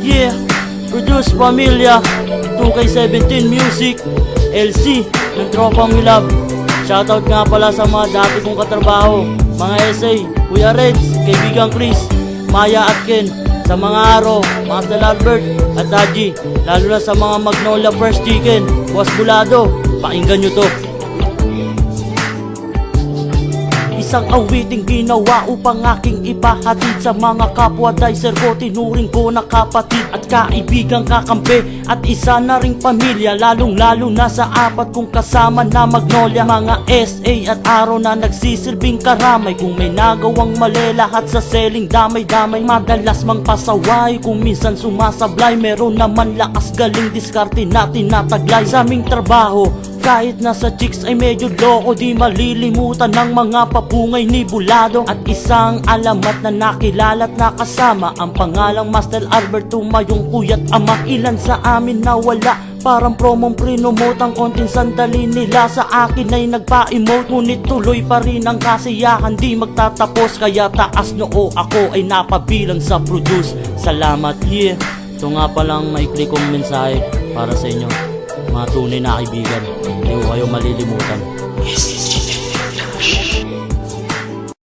Yeah, produce pamilya 2K17 Music LC ng Tropang We Love. Shoutout nga pala sa mga dati kong katrabaho, mga SA, Kuya Reds, kaibigang Chris, Maya at Ken, sa mga Aro, Master Albert at Haji, lalo na sa mga Magnolia First Chicken, Boss Bulado, pakinggan nyo to. Isang awiting ginawa upang aking ipahatid sa mga kapwa dicer ko. Tinuring ko na kapatid at kaibigang kakampi, at isa na ring pamilya, lalong lalo na sa apat kong kasama na Magnolia. Mga SA at Aro na nagsisilbing karamay, kung may nagawang mali lahat sa selling damay-damay. Madalas mang pasaway, kung minsan sumasablay, meron naman lakas galing diskarte na tinataglay sa aming trabaho. Kahit nasa chicks ay medyo loko, di malilimutan ng mga papungay ni Bulado. At isang alamat na nakilala at nakasama, ang pangalang Master Albert, tumayong kuya't ama. Ilan sa amin nawala, parang promong prinomote. Ang konting sandali nila sa akin ay nagpa-emote, ngunit tuloy pa rin ang kasiyahan, di magtatapos. Kaya taas noo ako ay napabilang sa produce. Salamat. Yeah, ito nga palang maikli kong mensahe para sa inyo, mga tunay na kaibigan. Hindi ko kayo malilimutan.